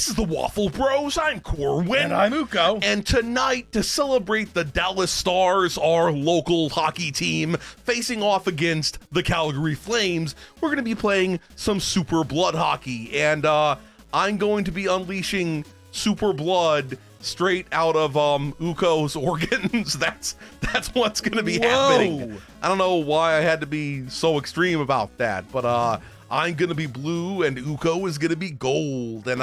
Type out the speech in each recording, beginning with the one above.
This is the Waffle Bros. I'm Corwin. And I'm Uko. And tonight, to celebrate the Dallas Stars, our local hockey team, facing off against the Calgary Flames, we're going to be playing some super blood hockey. And I'm going to be unleashing super blood straight out of Uko's organs. That's what's going to be happening. I don't know why I had to be so extreme about that, but I'm going to be blue and Uko is going to be gold. And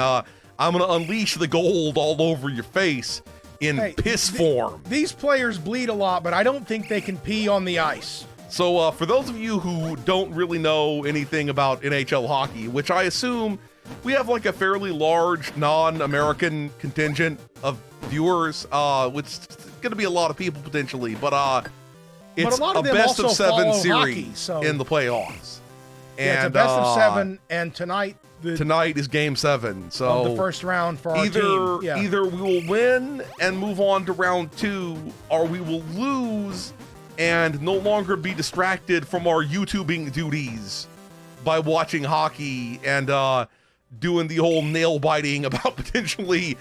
I'm going to unleash the gold all over your face in piss form. These players bleed a lot, but I don't think they can pee on the ice. So for those of you who don't really know anything about NHL hockey, which I assume we have like a fairly large non-American contingent of viewers, which is going to be a lot of people potentially, but it's a best of 7 series in the playoffs. Yeah, it's a best of 7, and tonight is Game 7. So of the first round for our team. Yeah. Either we will win and move on to round 2, or we will lose and no longer be distracted from our YouTubing duties by watching hockey and doing the whole nail biting about potentially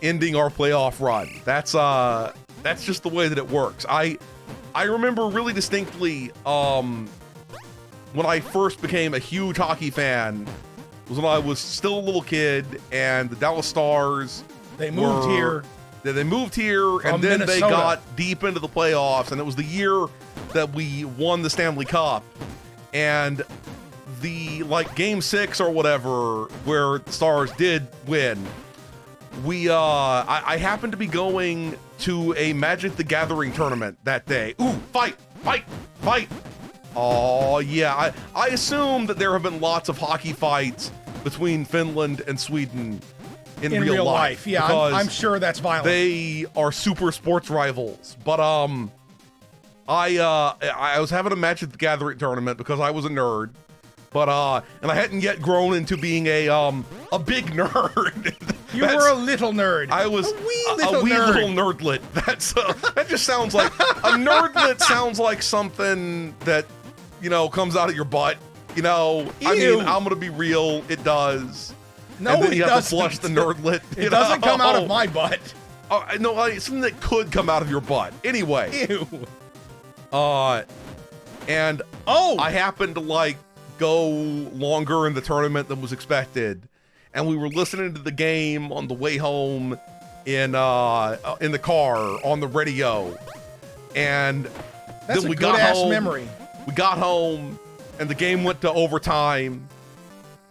ending our playoff run. That's just the way that it works. I remember really distinctly when I first became a huge hockey fan was when I was still a little kid, and the Dallas Stars They moved here, and then Minnesota. They got deep into the playoffs, and it was the year that we won the Stanley Cup, and the Game 6 or whatever where the Stars did win. I happened to be going to a Magic the Gathering tournament that day. Ooh, fight! Oh yeah, I assume that there have been lots of hockey fights between Finland and Sweden in real life. Yeah, I'm sure that's violent. They are super sports rivals. But I was having a Magic the Gathering tournament because I was a nerd. But and I hadn't yet grown into being a big nerd. You were a little nerd. I was a wee little nerdlet. That just sounds like a nerdlet. Sounds like something that comes out of your butt. Ew. I mean, I'm gonna be real. It does. No, and then you it have doesn't. to flush the nerdlet. It doesn't come out of my butt. No, something that could come out of your butt. Anyway. Ew. And I happened to go longer in the tournament than was expected, and we were listening to the game on the way home in the car on the radio, and that's then we a got good-ass home. memory. We got home, and the game went to overtime,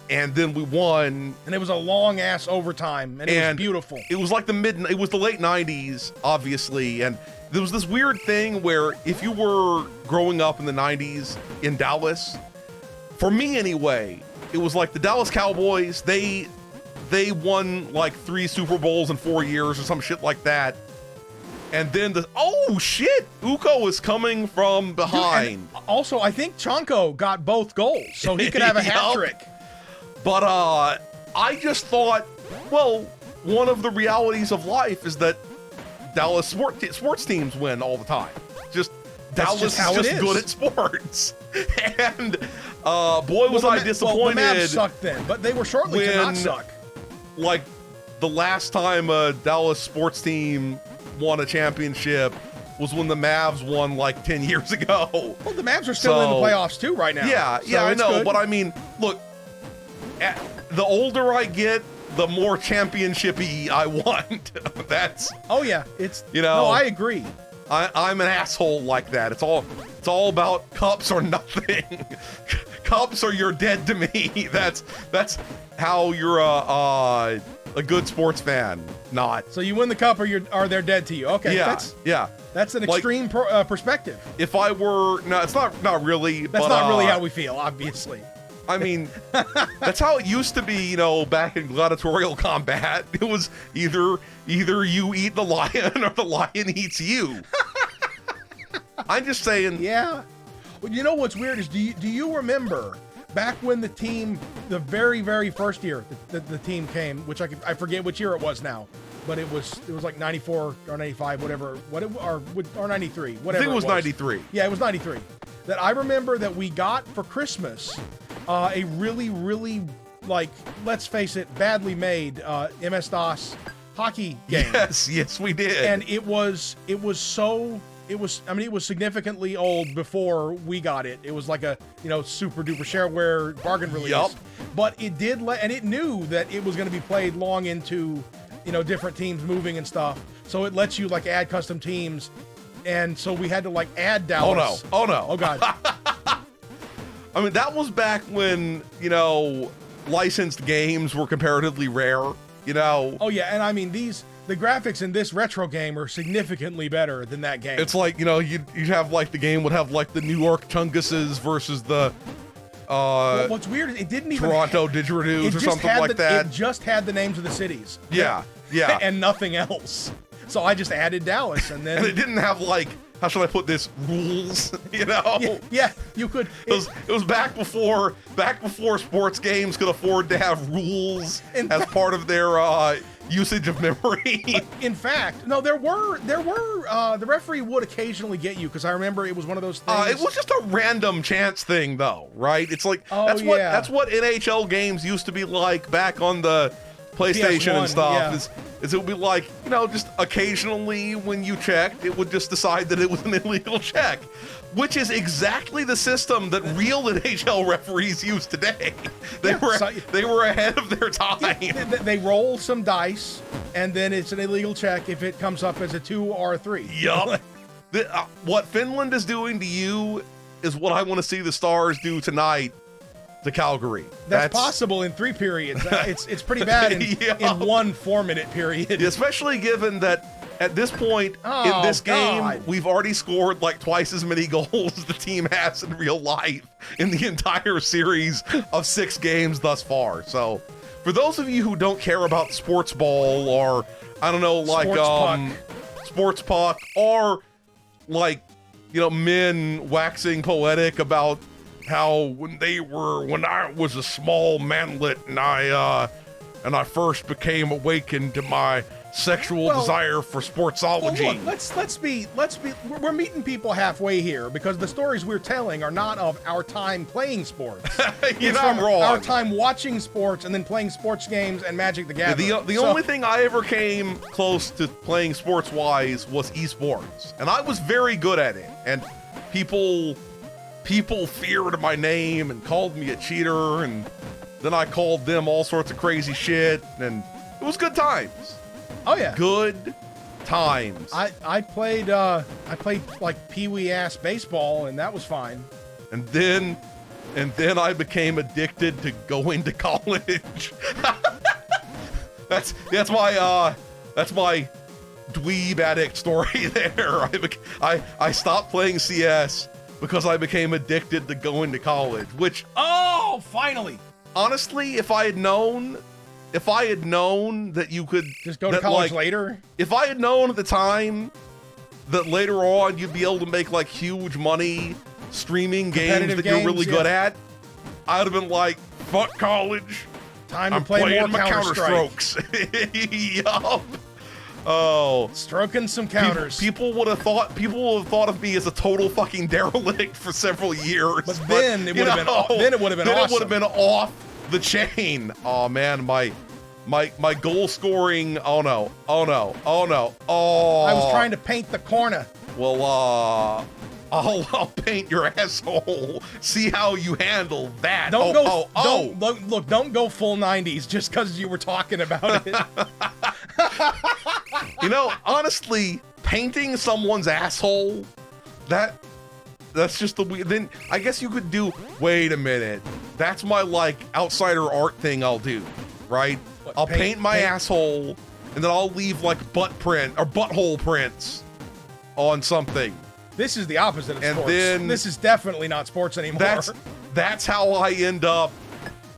and then we won. And it was a long-ass overtime, and it was beautiful. It was it was the late 90s, obviously, and there was this weird thing where if you were growing up in the 90s in Dallas, for me anyway, it was like the Dallas Cowboys, they won 3 Super Bowls in 4 years or some shit like that. And then oh shit, Uko is coming from behind. Dude, also, I think Chonko got both goals, so he could have a hat trick. But I just thought, well, one of the realities of life is that Dallas sports teams win all the time. Dallas is just good at sports. And boy, was I disappointed. Well, the Mavs sucked then, but they were shortly to not suck. The last time a Dallas sports team won a championship was when the Mavs won 10 years ago. Well, the Mavs are still in the playoffs too right now. Yeah, I know. Good. But I mean, look, the older I get, the more championship-y I want. Oh yeah, no, I agree. I'm an asshole like that. It's all about cups or nothing. Cups or you're dead to me. That's how you're a good sports fan. Not. So you win the cup or they're dead to you. Okay. Yeah. That's an extreme perspective. If I were it's not really. That's not really how we feel, obviously. I mean, that's how it used to be, back in gladiatorial combat. It was either you eat the lion or the lion eats you. I'm just saying. Yeah. Well, you know what's weird is, do you remember back when the very, very first year the team came, which I forget which year it was now, but it was 94 or 95, whatever, or 93, whatever. I think it was 93. Yeah, it was 93. That I remember that we got for Christmas a really, really like, let's face it, badly made MS-DOS hockey game. Yes, we did. And it was significantly old before we got it. It was like a, super duper shareware bargain release. Yup. But it did and it knew that it was going to be played long into, different teams moving and stuff. So it lets you like add custom teams. And so we had to like add Dallas. Oh no. Oh God. I mean, that was back when, licensed games were comparatively rare, Oh yeah, and I mean the graphics in this retro game are significantly better than that game. It's like, you'd have like the game would have like the New York Chunguses versus the what's weird is it didn't even Toronto Didgeridoos or something like that. It just had the names of the cities. Yeah. And nothing else. So I just added Dallas, and then and it didn't have like, how should I put this, rules, Yeah, you could. It was back before sports games could afford to have rules as part of their usage of memory. In fact, no, there were the referee would occasionally get you, because I remember it was one of those things. It was just a random chance thing, though, right? It's like that's what NHL games used to be like back on the PlayStation PS1, and stuff. yeah. Is it would be like, just occasionally when you checked, it would just decide that it was an illegal check, which is exactly the system that real NHL referees use today. They were ahead of their time. They roll some dice, and then it's an illegal check if it comes up as a 2 or a 3. Yup. What Finland is doing to you is what I want to see the Stars do tonight to Calgary. That's possible in 3 periods. It's pretty bad in 1 4-minute period. Especially given that at this point in this game, we've already scored like twice as many goals as the team has in real life in the entire series of 6 games thus far. So for those of you who don't care about sports ball, or I don't know, like sports puck, or like, men waxing poetic about how when I was a small manlet and I first became awakened to my sexual desire for sportsology. Well, look, let's be we're meeting people halfway here, because the stories we're telling are not of our time playing sports. You're not wrong. Our time watching sports and then playing sports games and Magic the Gathering. The only thing I ever came close to playing sports-wise was esports, and I was very good at it. And people feared my name and called me a cheater, and then I called them all sorts of crazy shit, and it was good times. Oh yeah, good times. I played like pee-wee ass baseball, and that was fine. And then I became addicted to going to college. that's my dweeb addict story there. I stopped playing CS because I became addicted to going to college, which, finally. Honestly, if I had known that you could just go to college later, if I had known at the time that later on you'd be able to make like huge money streaming games that you're really good at, I would have been like, fuck college. Time to play more Counter-Strokes. Yup. Oh, stroking some counters. People would have thought of me as a total fucking derelict for several years. But then it would have been awesome. It would have been off the chain. Oh man, my goal scoring. Oh no. I was trying to paint the corner. Well, I'll paint your asshole. See how you handle that. Don't go full 90s just because you were talking about it. Honestly, painting someone's asshole, that's just the weird. Then I guess you could do, wait a minute, that's my like outsider art thing I'll do, right? I'll paint my asshole, and then I'll leave like butt print or butthole prints on something. This is the opposite of sports. Then this is definitely not sports anymore. That's how I end up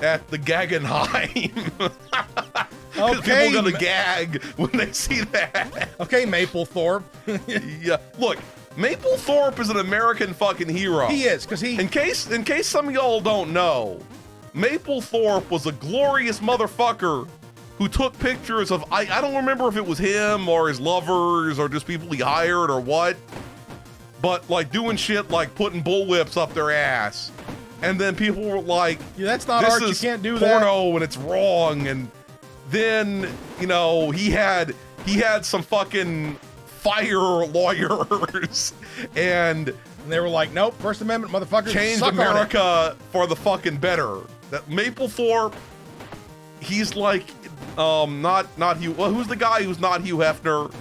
at the Gaggenheim. Okay, people gonna gag when they see that. Okay, Mapplethorpe. Yeah, look, Mapplethorpe is an American fucking hero. He is, because he. In case some of y'all don't know, Mapplethorpe was a glorious motherfucker who took pictures of I don't remember if it was him or his lovers or just people he hired or what, but like doing shit like putting bullwhips up their ass And then people were like, Yeah, that's not this art. You is can't do that. porno and it's wrong. And then, you know, he had some fucking fire lawyers and And they were like, nope, First Amendment, motherfuckers. changed suck on it. America for the fucking better. That Mapplethorpe, he's like, not Hugh. Well, who's the guy who's not Hugh Hefner?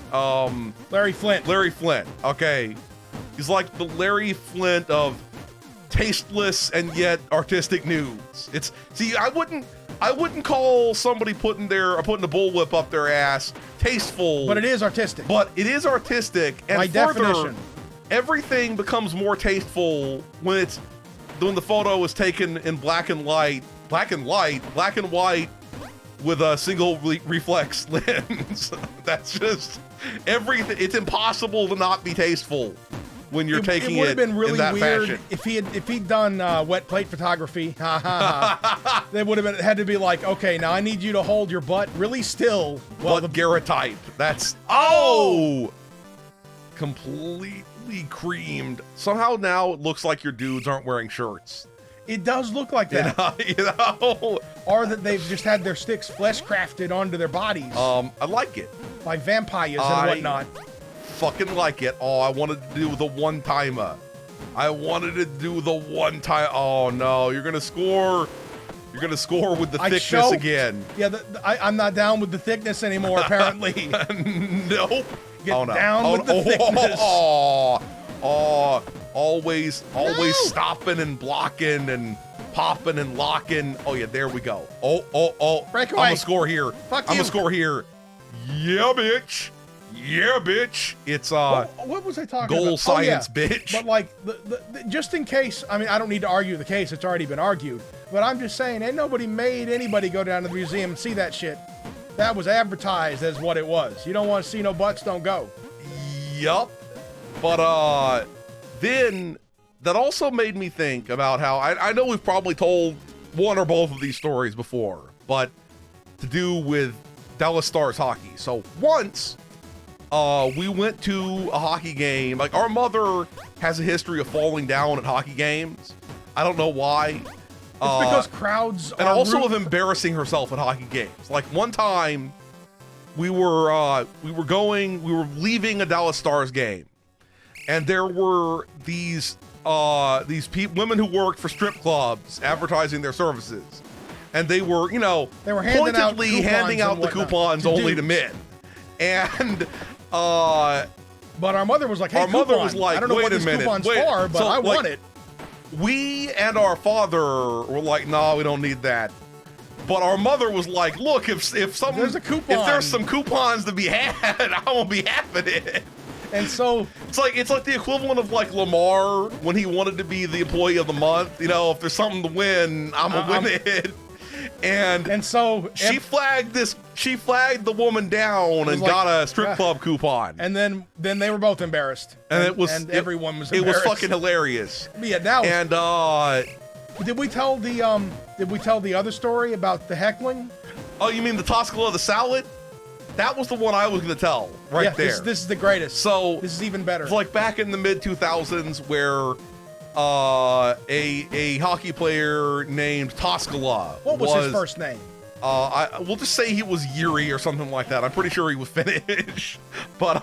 Larry Flint. Larry Flint. Okay, he's like the Larry Flint of tasteless and yet artistic news. It's I wouldn't call somebody putting a bullwhip up their ass tasteful, But it is artistic. But it is artistic, and By further, definition. everything becomes more tasteful when the photo is taken in black and white with a single reflex lens. That's just everything. It's impossible to not be tasteful when you're taking would have been in really that weird fashion. if he'd done wet plate photography. They would have had to be like, okay, now I need you to hold your butt really still. Well, But Garrett-type. That's completely creamed. Somehow now it looks like your dudes aren't wearing shirts. it does look like that. You know? Or that they've just had their sticks flesh crafted onto their bodies I like it. by vampires and whatnot. Fucking like it. Oh, I wanted to do the one-timer. Oh no, you're gonna score. You're gonna score with the I thickness choked. again. Yeah, I'm not down with the thickness anymore, apparently. Nope. Get down with the thickness. Always stopping and blocking and popping and locking. Oh yeah, there we go. Break I'm away. gonna score here. Fuck I'm you. gonna score here. Yeah, bitch. Yeah, bitch. It's What was I talking goal about? science, Oh, yeah. bitch. But like, the just in case, I mean, I don't need to argue the case. It's already been argued. But I'm just saying, ain't nobody made anybody go down to the museum and see that shit. That was advertised as what it was. You don't want to see no butts, don't go. Yup. But then that also made me think about how I know we've probably told one or both of these stories before, but to do with Dallas Stars hockey. So once we went to a hockey game. Like, our mother has a history of falling down at hockey games. I don't know why. It's because crowds And are also of embarrassing herself at hockey games. Like, one time we were leaving a Dallas Stars game, and there were these women who worked for strip clubs advertising their services, and they were, They were handing out pointedly coupons handing out and the whatnot coupons to only to dudes. men, and But our mother was like, hey, our mother coupon. was like, I don't know wait what a this minute, coupon's wait. for, but So, I like, want it. we and our father were like, no, we don't need that. But our mother was like, look, if There's a coupon. if there's some coupons to be had, I won't be having it. And so It's like the equivalent of like Lamar when he wanted to be the employee of the month. If there's something to win, I'm gonna win it. And so she flagged the woman down and like, got a strip club coupon. and then they were both embarrassed. And everyone was it was embarrassed. fucking hilarious. Yeah, now And did we tell the other story about the heckling? oh, you mean the Toscala the salad? That was the one I was gonna tell right there. This is the greatest. So this is even better. it's like back in the mid 2000s where a hockey player named Toscala. What was his first name? We'll just say he was Yuri or something like that. I'm pretty sure he was Finnish, but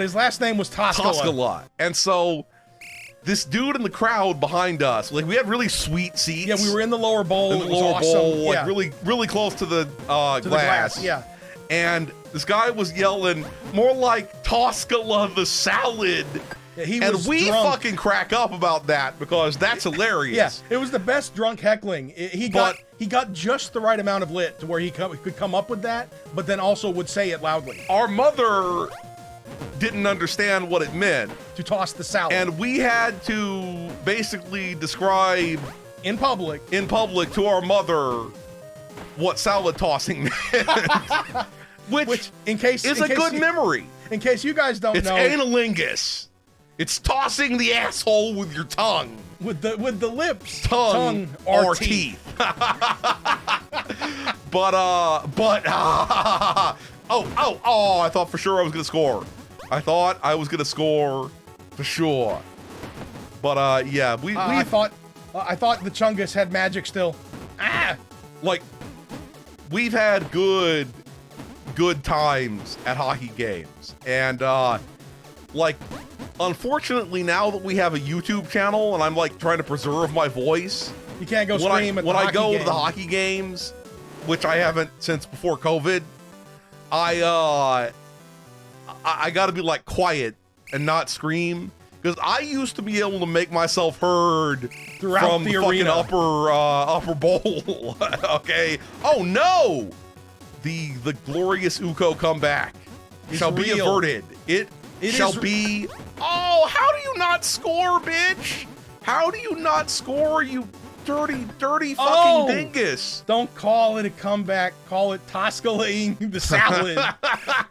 his last name was Toscala. Toscala. And so this dude in the crowd behind us, like, we had really sweet seats. Yeah, we were in the lower bowl. in the It was lower awesome. bowl, like Yeah. really, really close to the to the glass. Yeah. And this guy was yelling more like Toscala the salad. Yeah, he And was we drunk. fucking crack up about that because that's hilarious. Yeah, it was the best drunk heckling. He got just the right amount of lit to where he could come up with that, but then also would say it loudly Our mother didn't understand what it meant, to toss the salad and we had to basically describe in public. in public to our mother what salad tossing meant, which in case is in a case good you- memory. In case you guys don't It's know, analingus. It's tossing the asshole with your tongue. with the lips, Tongue or teeth. But I thought for sure I was gonna score. I thought I was gonna score for sure. But yeah, I thought I thought the Chungus had magic still. Ah! Like, we've had good times at hockey games. And, like, unfortunately, now that we have a YouTube channel and I'm, like, trying to preserve my voice. You can't go stream at the hockey When I go game. to the hockey games, which I haven't since before COVID, I gotta be, like, quiet and not scream. Because I used to be able to make myself heard throughout from the fucking arena. upper bowl. Okay. Oh no! The glorious Uko comeback shall be real. averted. It shall be. Oh, how do you not score, bitch? How do you not score, you dirty fucking dingus? Don't call it a comeback. Call it Toscaling the salad.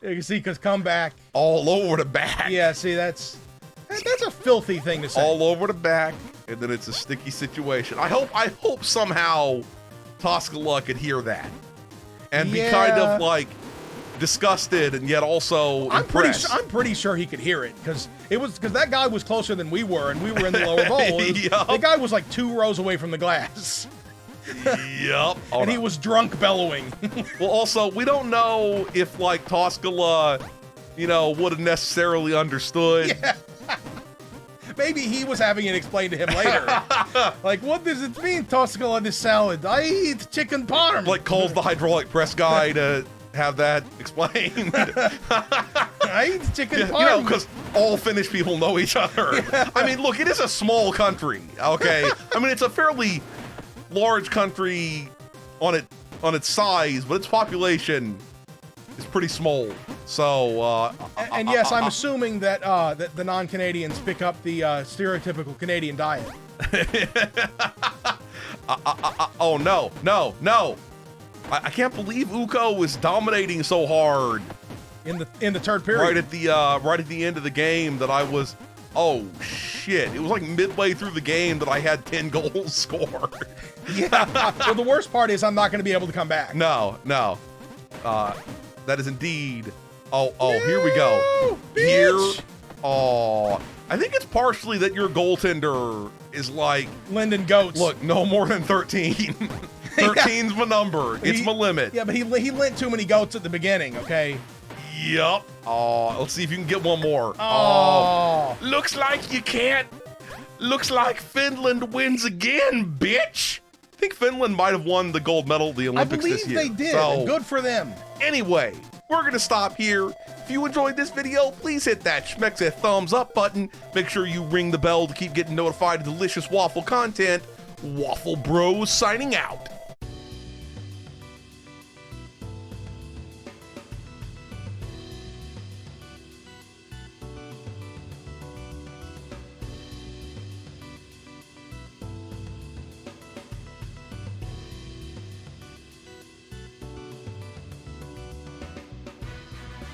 You can see, because comeback. All over the back. Yeah, see, that's a filthy thing to say. All over the back, and then it's a sticky situation. I hope somehow Toscala could hear that and be kind of like disgusted and yet also impressed. I'm pretty sure he could hear it because that guy was closer than we were, and we were in the lower bowl. Yep. The guy was like 2 rows away from the glass. Yep. And he was drunk bellowing. Well, also, we don't know if like Toscala, would have necessarily understood. Yeah. Maybe he was having it explained to him later. Like, what does it mean, Toscala this salad? I eat chicken parm. Like calls the hydraulic press guy to have that explained. I eat chicken parm. Because all Finnish people know each other. Yeah. I mean, look, it is a small country, okay? I mean, it's a fairly large country on its size, but its population is pretty small. So, and yes, I'm assuming that that the non-Canadians pick up the stereotypical Canadian diet. Oh no! I can't believe Uko is dominating so hard in the third period. Right at the end of the game that I was. Oh shit! It was like midway through the game that I had 10 goals scored. Yeah. Well, the worst part is I'm not going to be able to come back. No. That is indeed. Oh, here we go. Bitch. Here. Oh, I think it's partially that your goaltender is like Linden Goats. Look, no more than 13. 13's my number. It's my limit. Yeah, but he lent too many goats at the beginning. Okay. Yup. Oh, let's see if you can get one more. Oh. Looks like you can't. Looks like Finland wins again, bitch. I think Finland might have won the gold medal at the Olympics this year. I believe they did. So, Good for them. Anyway, we're going to stop here. If you enjoyed this video, please hit that schmexa thumbs up button. Make sure you ring the bell to keep getting notified of delicious waffle content. Waffle Bros signing out.